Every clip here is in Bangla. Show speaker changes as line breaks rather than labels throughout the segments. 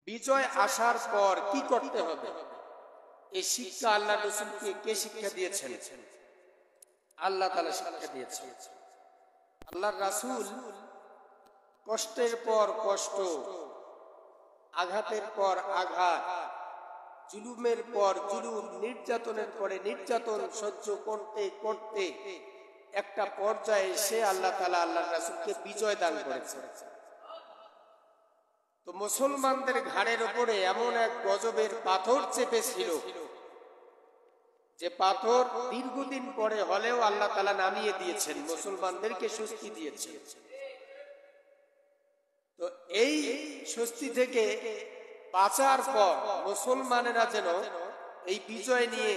বিজয় আসার পর কি করতে হবে, এই শিক্ষা আল্লাহ রাসূলকে কে শিক্ষা দিয়েছেন? আল্লাহ তাআলা শিক্ষা দিয়েছেন। আল্লাহর রাসূল কষ্টের পর কষ্ট, আঘাতের পর আঘাত, জুলুমের পর জুলুম, নির্যাতনের পরে নির্যাতন সহ্য করতে করতে একটা পর্যায়ে এসে আল্লাহ তাআলা আল্লাহর রাসূলকে বিজয় দান করেছেন। তো মুসলমানদের ঘাড়ের উপরে এমন এক গজবের পাথর চেপেছিল, যে পাথর দীর্ঘদিন পরে হলেও আল্লাহ তাআলা নামিয়ে দিয়েছেন, মুসলমানদেরকে স্বস্তি দিয়েছেন। তো এই স্বস্তি থেকে বাঁচার পর মুসলমানেরা যেন এই বিজয় নিয়ে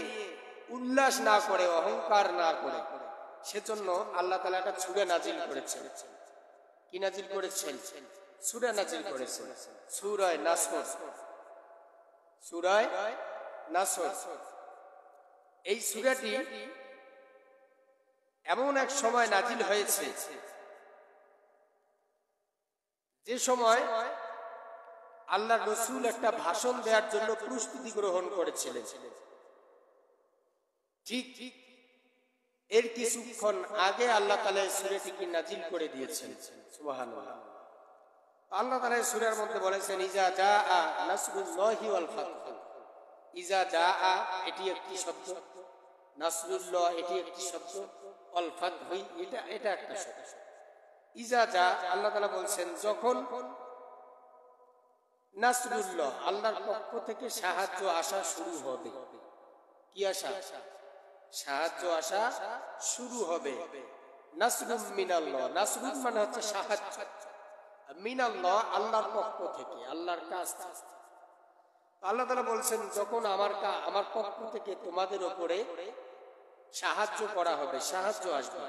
উল্লাস না করে, অহংকার না করে, সেজন্য আল্লাহ তাআলা একটা সূরা নাজিল করেছেন। কি নাজিল করেছেন? সূরা নাজিল করেছেন, সূরা নাসর। সূরা নাসর এই সূরাটি এমন এক সময় নাজিল হয়েছে যে সময় আল্লাহর রাসূল একটা ভাষণ দেওয়ার জন্য প্রস্তুতি গ্রহণ করেছিলেন। ঠিক এর কিছুক্ষণ আগে আল্লাহ তাআলা এই সূরাটিকে নাজিল করে দিয়েছেন। সুবহানাল্লাহ। আল্লাহ তাআলা এই সূরার মধ্যে বলেছেন, ইজা জাআ নাসরুল্লাহি ওয়াল ফাতহ। ইজা জাআ এটি একটি শব্দ, নাসরুল্লাহ এটি একটি শব্দ, ওয়াল ফাতহ এটা একটা শব্দ। ইজা জা আল্লাহ তাআলা বলছেন, যখন নাসরুল্লাহ আল্লাহর পক্ষ থেকে সাহায্য আসা শুরু হবে। কি আসা? সাহায্য আসা শুরু হবে। নাসরুম মিনাল্লাহ, নাসরুন মানে হচ্ছে সাহায্য, মিনাল্লাহ আল্লাহর পক্ষ থেকে, আল্লাহর কাছ থেকে। আল্লাহ তাআলা বলছেন, যখন আমার পক্ষ থেকে তোমাদের উপরে সাহায্য করা হবে, সাহায্য আসবে,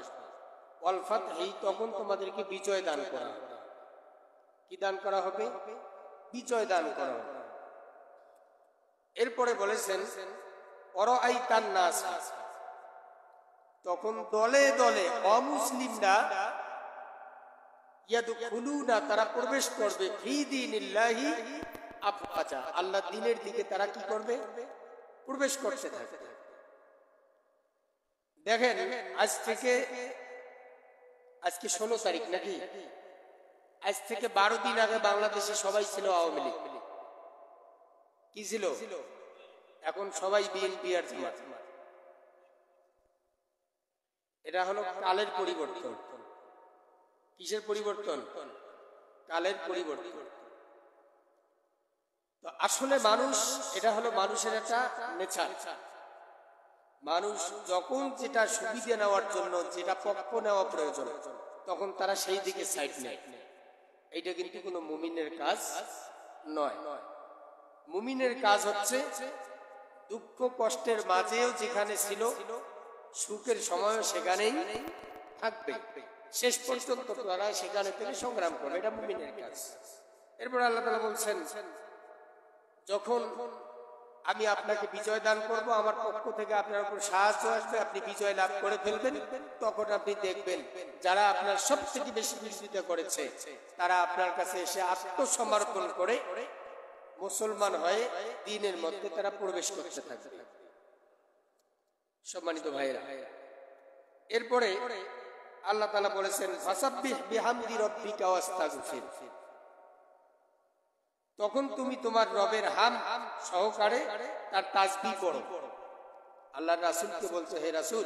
ওয়াল ফাতহি তখন তোমাদেরকে বিজয় দান করা হবে। কি দান করা হবে? বিজয় দান করা হবে। এরপরে বলেছেন, অরাআইতান নাস, তখন দলে দলে অমুসলিমরা ইয়াদখুলুনা তারা প্রবেশ করবে, ফি দীনিল্লাহি আফওয়াজা আল্লাহর দ্বীনের দিকে তারা কি করবে? প্রবেশ করতে থাকবে। দেখেন, আজকে 16 তারিখ নাকি? আজ থেকে 12 দিন আগে বাংলাদেশে সবাই ছিল আওয়ামী লীগ। কি ছিল? এখন সবাই বিএনপি আর জামাত। এটা হলো কালের পরিবর্তন। কিসের পরিবর্তন? কালের পরিবর্তন। তো আসলে মানুষ, এটা হলো মানুষের একটা নেচার। মানুষ যখন যেটা সুবিধা নেওয়ার জন্য, যেটা পক্ষ নেওয়া প্রয়োজন, তখন তারা সেই দিকে সাইড নেয়। এইটা কিন্তু কোনো মুমিনের কাজ নয়। মুমিনের কাজ হচ্ছে দুঃখ কষ্টের মাঝেও যেখানে ছিল, সুখের সময়ও সেখানেই থাকবে, শেষ পর্যন্ত তারা সেখানে থেকে সংগ্রাম করবে। এটা মুমিনের কাজ। এরপর আল্লাহ তাআলা বলছেন, যখন আমি আপনাকে বিজয় দান করব, আমার পক্ষ থেকে আপনার উপর সাহায্য আসবে, আপনি বিজয় লাভ করে ফেলবেন, তখন আপনি দেখবেন যারা আপনার সব থেকে বেশি বিরোধিতা করেছে তারা আপনার কাছে এসে আত্মসমর্পণ করে মুসলমান হয়ে দ্বীনের মধ্যে তারা প্রবেশ করতে থাকবে। সম্মানিত ভাইরা, এরপরে আল্লাহ তাআলা বলেছেন, ফাসাব্বিহ বিহামদি রাব্বিকা ওয়াস্তাগফির, তখন তুমি তোমার রবের হাম সহকারে তার তাসবিহ পড়ো। আল্লাহর রাসূলকে বলছে, হে রাসূল,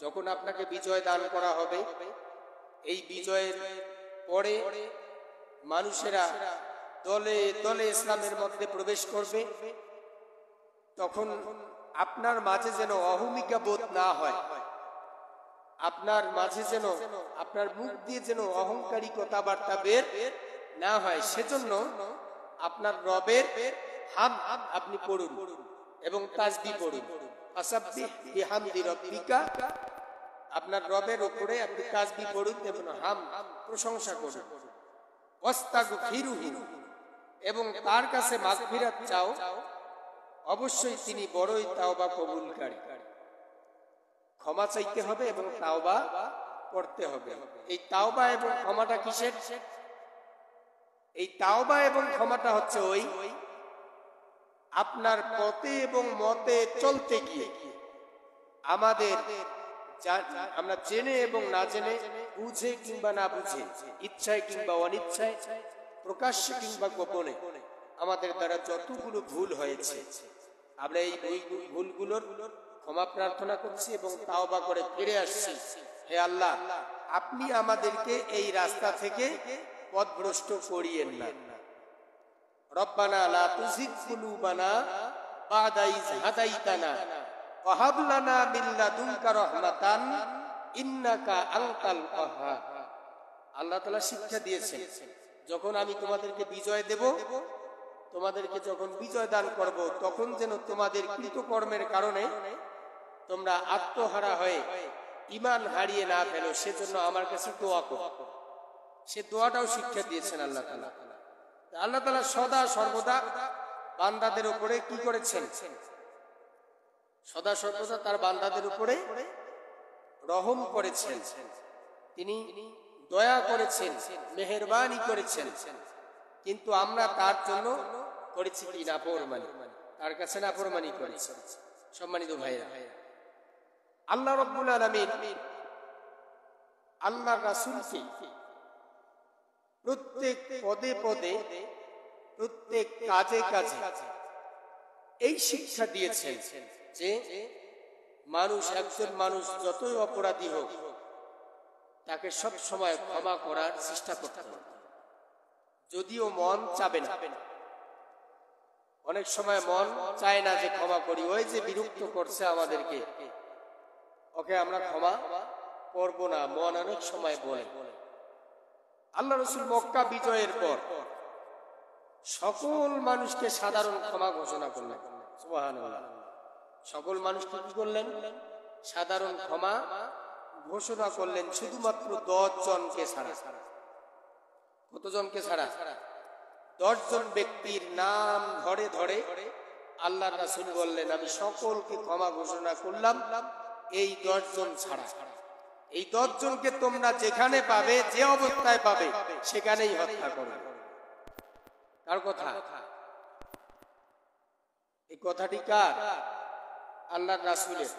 যখন আপনাকে বিজয় দান করা হবে, এই বিজয়ের পরে মানুষেরা দলে দলে ইসলামের মধ্যে প্রবেশ করবে, তখন আপনার মাঝে যেন অহমিকা বোধ না হয়, আপনার মাঝে যেন, আপনার মুখ দিয়ে যেন অহংকারী কথাবার্তা বের না হয়, সেজন্য আপনার রবের হাম আপনি পড়ুন এবং তাসবিহ পড়ুন। ফাসাব্বিহ বিহামদি রাব্বিকা, আপনার রবের উপরে আপনি তাসবিহ পড়ুন এবং হাম প্রশংসা করুন। ওয়াস্তাগফিরুহু, এবং তার কাছে মাগফিরাত চাও, অবশ্যই তিনি বড়ই তাওবা কবুলকারী। ক্ষমা চাইতে হবে এবং তাওবা করতে হবে। এই তাওবা এবং ক্ষমাটা কিসের? এই তাওবা এবং ক্ষমাটা হচ্ছে ওই আপনার পথে এবং মতে চলতে গিয়ে আমাদের আমরা জেনে এবং না জেনে, বুঝে কিংবা না বুঝে, ইচ্ছায় কিংবা অনিচ্ছায়, প্রকাশ্যে কিংবা গোপনে আমাদের দ্বারা যতগুলো ভুল হয়েছে আমরা এই ভুলগুলোর ক্ষমা প্রার্থনা করছি এবং তাওবা করে ফিরে আসছি। হে আল্লাহ, আপনি আমাদেরকে এই রাস্তা থেকে পথভ্রষ্ট করিয়েন না। রব্বানা লা তুজিগ কুলুবানা বাদা ইয হাদাইতানা ওয়া হাব লানা মিন লাদুনকা রাহমাতান ইন্নাকা আনতাল ওয়াহ্হাব। আল্লাহ তাআলা শিক্ষা দিয়েছেন, যখন আমি তোমাদেরকে বিজয় দেব, তোমাদেরকে যখন বিজয় দান করব, তখন যেন তোমাদের কৃতকর্মের কারণে তোমরা আত্মহারা হয়ে ঈমান হারিয়ে না ফেলো, সেজন্য আমার কাছে দোয়া করো। সে দোয়াটাও শিক্ষা দিয়েছেন আল্লাহ তাআলা। আল্লাহ তাআলা সদা সর্বদা বান্দাদের উপরে কি করেছেন? সদা সর্বদা তার বান্দাদের উপরে রহম করেছেন, তিনি দয়া করেছেন, মেহেরবানি করেছেন। কিন্তু আমরা তার জন্য করেছি কি? নাফরমানি, তার কাছে নাফরমানি করেছি। সম্মানিত ভাইরা, আল্লাহ রাব্বুল আলামিন আল্লাহর রাসূলকে প্রত্যেক পদে পদে, প্রত্যেক কাজে কাজে এই শিক্ষা দিয়েছেন যে একজন মানুষ যতই অপরাধী হোক, তাকে সব সময় ক্ষমা করার চেষ্টা করতে হবে, যদিও মন চাবে না। অনেক সময় মন চায় না যে ক্ষমা করি, ওই যে বিরক্ত করছে আমাদেরকে, ওকে আমরা ক্ষমা করব না, মন অনেক সময় বলে। আল্লাহ রাসূল মক্কা বিজয়ের পর সকল মানুষকে সাধারণ ক্ষমা ঘোষণা করলেন। সুবহানাল্লাহ। সকল মানুষকে কি করলেন? সাধারণ ক্ষমা ঘোষণা করলেন, শুধুমাত্র 10 জনকে ছাড়া। কতজনকে ছাড়া? 10 জন ব্যক্তির নাম ধরে ধরে আল্লাহর রাসূল বললেন, আমি সকলকে ক্ষমা ঘোষণা করলাম, এই 10 জন ছাড়া। এই 10 জনকে তোমরা যেখানে পাবে, যে অবস্থায় পাবে, সেখানেই হত্যা করবে। কার কথা? এই কথাটি কার? আল্লাহর রাসূলের।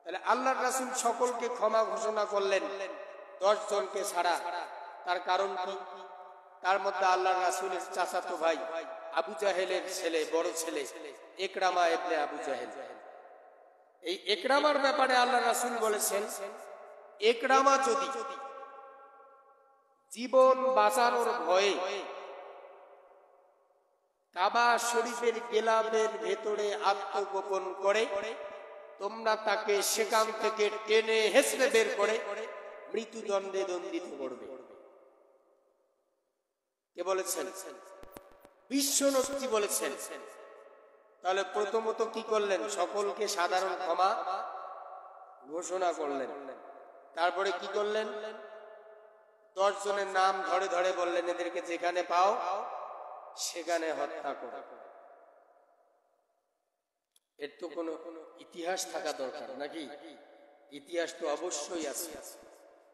তাহলে আল্লাহর রাসূল সকলকে ক্ষমা ঘোষণা করলেন, 10 জনকে ছাড়া। তার কারণ কি? তার মধ্যে আল্লাহর রাসূলের চাচাতো ভাই আবু জাহেলের ছেলে, বড় ছেলে ইকরামা ইবনে আবু জাহেল। এই ইকরামার ব্যাপারে আল্লাহর রাসূল বলেছেন, ইকরামা যদি জীবন বাঁচানোর ভয়ে কাবা শরীফের গেলাবের ভেতরে আত্মগোপন করে, তোমরা তাকে সেখান থেকে টেনে হেঁচড়ে বের করে মৃত্যুদণ্ডে দণ্ডিত করবে। কে বলেছেন? বিশ্ব নবী বলেছেন। তাহলে প্রথমত কি করলেন? সকলকে সাধারণ ক্ষমা ঘোষণা করলেন। তারপরে কি করলেন? 10 জনের নাম ধরে ধরে বললেন, এদেরকে যেখানে পাও সেখানে হত্যা করো। এর তো কোনো ইতিহাস থাকা দরকার নাকি? ইতিহাস তো অবশ্যই আছে।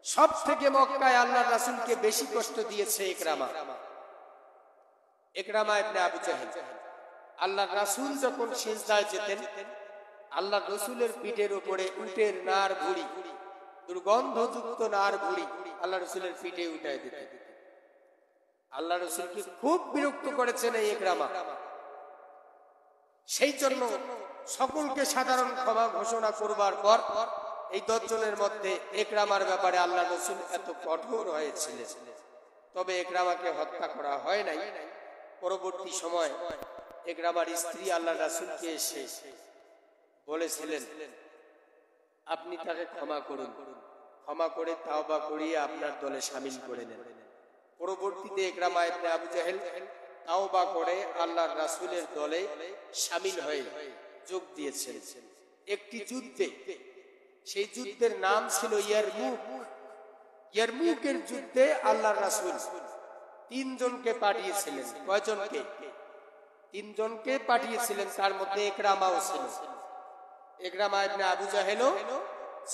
সব থেকে মক্কায় আল্লাহর রাসূলকে বেশি কষ্ট দিয়েছে ইকরামা ইবনে আবু জাহেল। আল্লাহর রাসূল যখন সিজদায় যেতেন, আল্লাহর রাসূলের পিঠের উপরে উটের নার ভুঁড়ি, দুর্গন্ধযুক্ত নার ভুঁড়ি আল্লাহর রাসূলের পিঠে উঠায় দিতেন। আল্লাহর রাসূলকে খুব বিরক্ত করেছেন এই ইকরামা। সেই জন্য সকলকে সাধারণ ক্ষমা ঘোষণা করবার পর এই 10 জনের মধ্যে ইকরামার ব্যাপারে আল্লাহর রাসূল এত কঠোর হয়েছিলেন। তবে ইকরামাকে হত্যা করা হয় নাই। পরবর্তী সময় ইকরামার স্ত্রী আল্লাহর রাসূলকে এসে বলেছিলেন, আপনি তাকে ক্ষমা করুন, ক্ষমা করে তাওবা করিয়ে আপনার দলে শামিল করে নেন। পরবর্তীতে ইকরামা ইবনে আবু জাহেল তাওবা করে আল্লাহর রাসূলের দলে শামিল হয়ে যোগ দিয়েছেন একটি যুদ্ধে। সেই যুদ্ধের নাম ছিল ইয়ারমুক। ইয়ারমুকের যুদ্ধে আল্লাহর রাসূল 3 জনকে পাঠিয়েছিলেন। কয়জনকে? 3 জনকে পাঠিয়েছিলেন। তার মধ্যে ইকরামাও ছিল, ইকরামা ইবনে আবু জাহেলও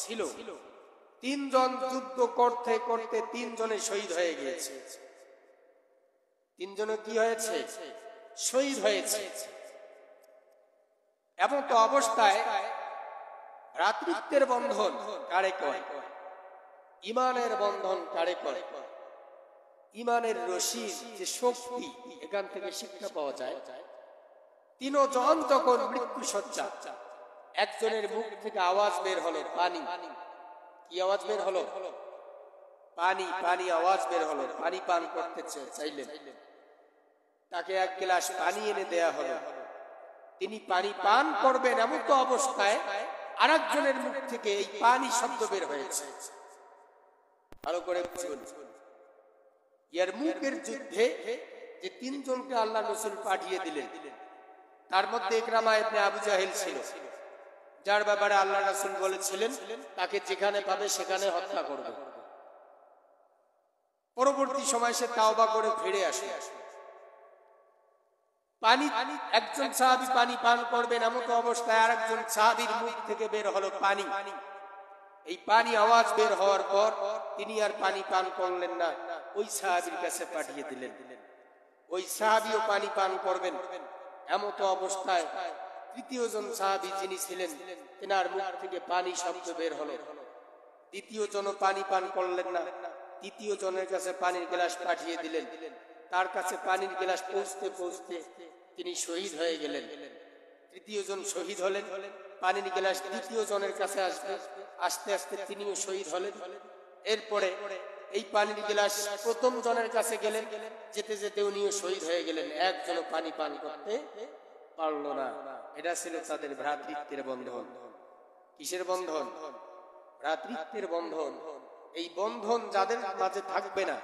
ছিল। 3 জন যুদ্ধ করতে করতে 3 জনে শহীদ হয়ে গিয়েছে। তিনজনে কি হয়েছে? শহীদ হয়েছে। এমন তো অবস্থায় ভ্রাতৃত্বের বন্ধন কারে কয়? ইমানের বন্ধন কারে কয়? ইমানের রশির যে শক্তি, এখান থেকে শিক্ষা পাওয়া যায়। তিনজন যখন মৃত্যু সজ্জা, একজনের মুখ থেকে আওয়াজ বের হলো পানি। কি আওয়াজ বের হলো? পানি। পানি আওয়াজ বের হলো। পানি পান করতে চাইলেন, তাকে এক গ্লাস পানি এনে দেয়া হলো। তিনি পানি পান করবেন, এমন তো অবস্থায় আরেকজনের মুখ থেকে এই পানি শব্দ বের হয়েছে। ভালো করে বুঝুন, ইয়ারমুকের যুদ্ধে যে তিনজনকে আল্লাহ রাসূল পাঠিয়ে দিলেন, তার মধ্যে ইকরামা ইবনে আবু জাহেল ছিল, যার ব্যাপারে আল্লাহ রাসূল বলেছিলেন তাকে যেখানে পাবে সেখানে হত্যা করবে। পরবর্তী সময় সে তাওবা করে ফিরে আসে। পানি, একজন সাহাবী পানি পান করবেন, এমন অবস্থায় আরেকজন সাহাবীর মুখ থেকে বের হলো পানি। এই পানি আওয়াজ বের হওয়ার পর তিনি আর পানি পান করলেন না, ওই সাহাবীর কাছে পাঠিয়ে দিলেন। ওই সাহাবীও পানি পান করবেন। এমন অবস্থায় তৃতীয় জন সাহাবী যিনি ছিলেন, তেনার মুখ থেকে পানি শব্দ বের হলো। দ্বিতীয় জন পানি পান করলেন না, তৃতীয় জনের কাছে পানির গ্লাস পাঠিয়ে দিলেন। তার কাছে পানির গ্লাস পৌঁছতে পৌঁছতে তিনি শহীদ হয়ে গেলেন। তৃতীয় জন শহীদ হলেন, পানির গ্লাস দ্বিতীয় জনের কাছে আসবে, আস্তে আস্তে তিনিও শহীদ হলেন। এরপরে এই পানির গ্লাস প্রথম জনের কাছে গেলেন, যেতে যেতে উনিও শহীদ হয়ে গেলেন। একজনও পানি পান করতে পারল না। এটা ছিল তাদের ভ্রাতৃত্বের বন্ধন। কিসের বন্ধন? ভ্রাতৃত্বের বন্ধন। এই বন্ধন যাদের মাঝে থাকবে না,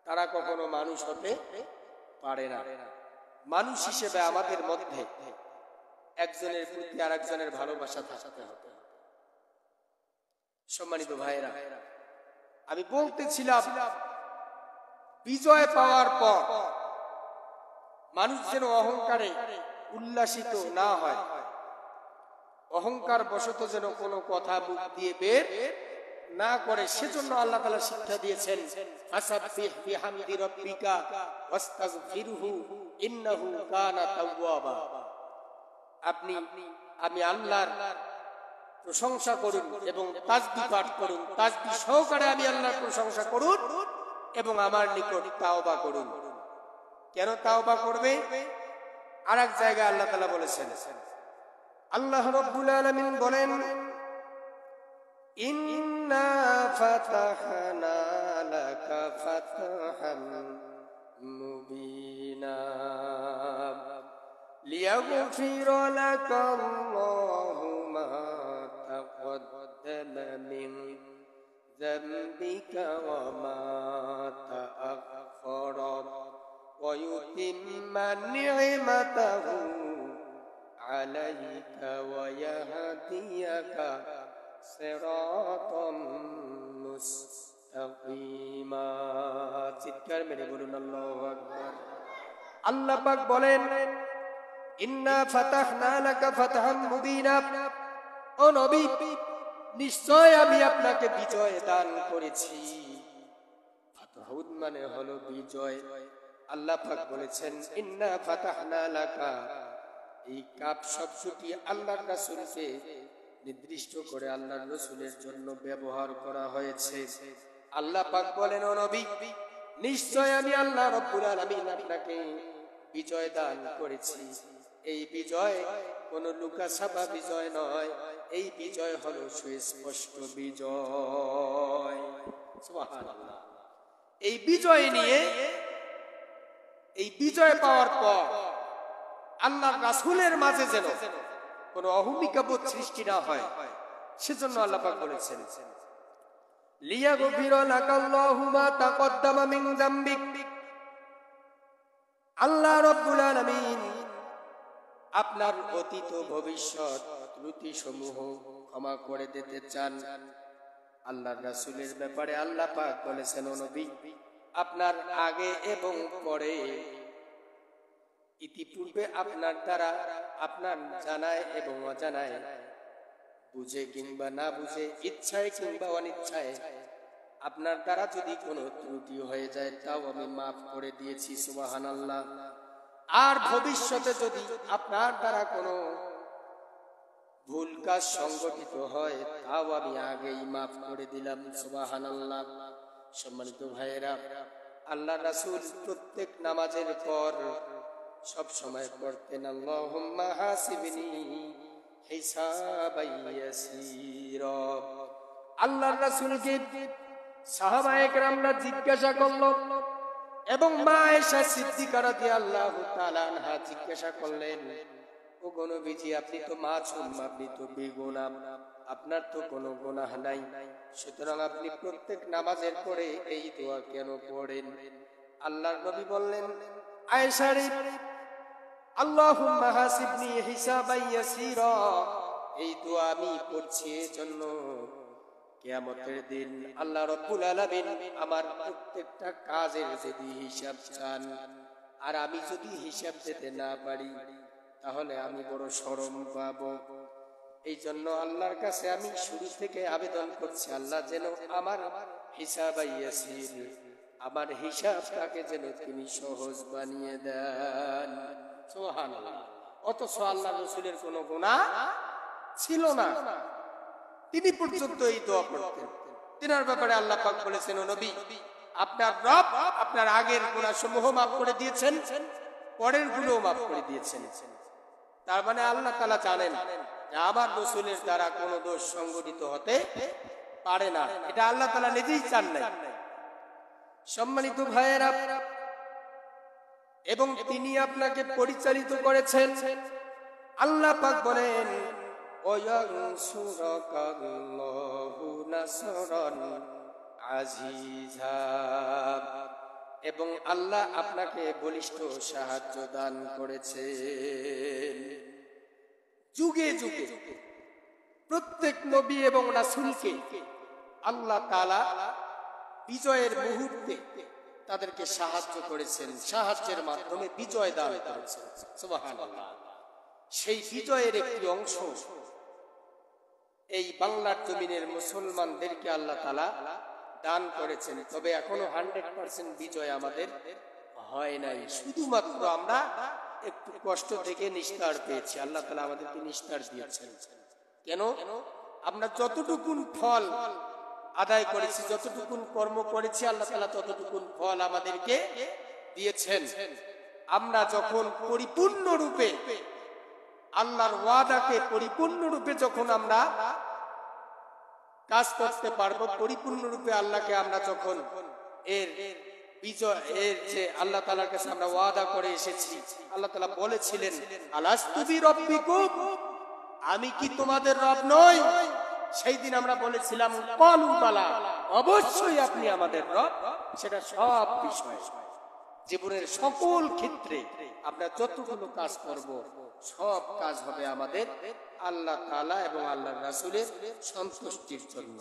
তারা কখনো মানুষ হতে পারে না। মানুষ হিসেবে আমাদের মধ্যে একজনের প্রতি আরেকজনের ভালোবাসা থাকতে হবে। সম্মানিত ভাইরা, আমি বলতেছিলাম বিজয় পাওয়ার পর মানুষ যেন অহংকারে উল্লাসিত না হয়, অহংকার বশত যেন কোনো কথা মুখ দিয়ে বের না করে, সেজন্য আল্লাহ তাআলা শিক্ষা দিয়েছেন, ফাসাব্বিহ বিহামদি রাব্বিকা ওয়াস্তাগফিরহু ইন্নাহু কানা তাওয়াবা। আমি আল্লাহর প্রশংসা করুন এবং তাসবিহ পাঠ করুন, তাসবিহ সহকারে আমি আল্লাহর প্রশংসা করুন এবং আমার নিকট তাওবা করুন। কেন তাওবা করবে? আরেক জায়গায় আল্লাহ তাআলা বলেছেন, আল্লাহ রাব্বুল আলামিন বলেন, ইন্না ফাতাহনা লাকা ফাতহাম মুবিনা লিয়াগফিরা লাকা আল্লাহু মা তাকদ্দামা মিন যামবিকা ওয়া মা তাআখারা ওয়া ইউতিম্মা নি'মাতাহু আলাইকা ওয়া ইয়াহদিয়াকা সিরাতাম মুস্তাকিমা। চিৎকার মেরে বলুন আল্লাহু আকবার। আল্লাহ পাক বলেন, ইন্না ফাতাহনা লাকা ফাতহাম মুবিনা, ও নবী নিশ্চয় আমি আপনাকে বিজয় দান করেছি। ফাতহুন মানে হলো বিজয়। আল্লাহ পাক বলেছেন ইন্না ফাতাহনা লাকা, এই কাফ শব্দটি আল্লাহর রাসূলকে নির্দিষ্ট করে আল্লাহর রাসূলের জন্য ব্যবহার করা হয়েছে। আল্লাহ পাক বলেন, ও নবী নিশ্চয় আমি আল্লাহ রাব্বুল আলামিন আপনাকে বিজয় দান করেছি। এই বিজয় কোনো লুকাছাপা বিজয় নয়, এই বিজয় হলো সুস্পষ্ট বিজয়। সুবহানাল্লাহ। এই বিজয় নিয়ে, এই বিজয় পাওয়ার পর আল্লাহর রাসূলের মাঝে যেন কোনো অহমিকাবোধ সৃষ্টি না হয়, সেজন্য আল্লাহ পাক বলেছেন, লিয়াগফিরা লাকাল্লাহু মা তাকদ্দামা মিন যামবিক। আল্লাহ রাব্বুল আলামিন আপনার অতীত ভবিষ্যৎ ত্রুটি সমূহ ক্ষমা করে দিতে চান। আল্লাহর রাসূলের ব্যাপারে আল্লাহ পাক বলেছেন, ও নবী আপনার আগে এবং পরে, ইতিপূর্বে আপনার দ্বারা, আপনার জানায় এবং অজানায়, বুঝে কিংবা না বুঝে, ইচ্ছায় কিংবা অনিচ্ছায় আপনার দ্বারা যদি কোনো ত্রুটি হয়ে যায় তাও আমি মাফ করে দিয়েছি, সুবহানাল্লাহ। আর ভবিষ্যতে যদি আপনার দ্বারা কোনো ভুল কাজ সংগঠিত হয় তাও আমি আগেই মাফ করে দিলাম, সুবহানাল্লাহ। সম্মানিত ভাইয়েরা, আল্লাহ রাসূল প্রত্যেক নামাজের পর সব সময় পড়তেন আল্লাহুম্মা হাসিবনি হিসাবান ইয়াসীরা। আল্লাহর রাসূলকে সাহাবায়ে কেরামরা জিজ্ঞাসা করলো এবং মা আয়েশা সিদ্দিকা রাদিয়াল্লাহু তাআলা আনহা জিজ্ঞাসা করলেন, ও গো নবীজি, আপনি তো মাসুম, আপনি তো বেগুনাহ, আপনার তো কোনো গুনাহ নাই, সুতরাং আপনি প্রত্যেক নামাজের পরে এই দোয়া কেন পড়েন? আল্লাহর নবী বললেন, আয়েশা রে, আল্লাহুম্মা হাসিবনি হিসাবান ইয়াসীরা, এই দোয়া আমি পড়ছি এজন্য কিয়ামতের দিন আল্লাহ রাব্বুল আলামিন আমার প্রত্যেকটা কাজের যদি হিসাব চান, আর আমি যদি হিসাব দিতে না পারি তাহলে আমি বড় শরম পাবো। এই জন্য আল্লাহর কাছে আমি শুরু থেকে আবেদন করছি, আল্লাহ যেন আমার হিসাবান ইয়াসীর, আমার হিসাবটাকে যেন তিনি সহজ বানিয়ে দেন, সুবহানাল্লাহ। অথচ আল্লাহ রাসূলের কোনো গুনাহ ছিল না, তিনি পর্যন্ত এই দোয়া পড়তেন। তিনার ব্যাপারে আল্লাহ পাক বলেছেন, ও নবী, আপনার রব আপনার আগের গুনাহ সমূহ মাফ করে দিয়েছেন, পরের গুনাহও মাফ করে দিয়েছেন। তার মানে আল্লাহ তাআলা জানেন যে আমার রাসূলের দ্বারা কোনো দোষ সংগঠিত হতে পারে না, এটা আল্লাহ তাআলা নিজেই চান নাই। সম্মানিত ভাইয়েরা, এবং তিনি আপনাকে পরিচালিত করেছেন। আল্লাহ পাক বলেন, ওয়ায়ানসুরাকাল্লাহু নাসরান আজিজা, এবং আল্লাহ আপনাকে বলিষ্ঠ সাহায্য দান করেছেন। যুগে যুগে প্রত্যেক নবী এবং রাসূলকে আল্লাহ তাআলা বিজয়ের মুহূর্তে তাদেরকে সাহায্য করেছেন, সাহায্যের মাধ্যমে বিজয় দান করেছেন, সুবহানাল্লাহ। সেই বিজয়ের একটি অংশ এই বাংলার জমিনের মুসলমানদেরকে আল্লাহ তাআলা দান করেছেন। তবে এখনো 100% বিজয় আমাদের হয় নাই, শুধুমাত্র আমরা একটু কষ্ট থেকে নিস্তার পেয়েছি। আল্লাহ তাআলা আমাদেরকে নিস্তার দিয়েছেন। কেন? আমরা যতটুকুন ফল আদায় করেছি, যতটুকুন কর্ম করেছি, আল্লাহ তাআলা ততটুকুন ফল আমাদেরকে দিয়েছেন। আমরা যখন পরিপূর্ণরূপে আল্লাহর ওয়াদাকে পরিপূর্ণরূপে যখন আমরা কাজ করতে পারবো, পরিপূর্ণরূপে আল্লাহকে আমরা যখন এর বিজয়, এর যে আল্লাহ তাআলার কাছে আমরা ওয়াদা করে এসেছি, আল্লাহ তাআলা বলেছিলেন, আলাস্তু বিরাব্বিকুম, আমি কি তোমাদের রব নই? সেই দিন আমরা বলেছিলাম, ক্বালু বালা, অবশ্যই আপনি আমাদের রব। সেটা সব বিষয়, জীবনের সকল ক্ষেত্রে আমরা যতগুলো কাজ করব, সব কাজ হবে আমাদের আল্লাহ তাআলা এবং আল্লাহর রাসূলের সন্তুষ্টির জন্য।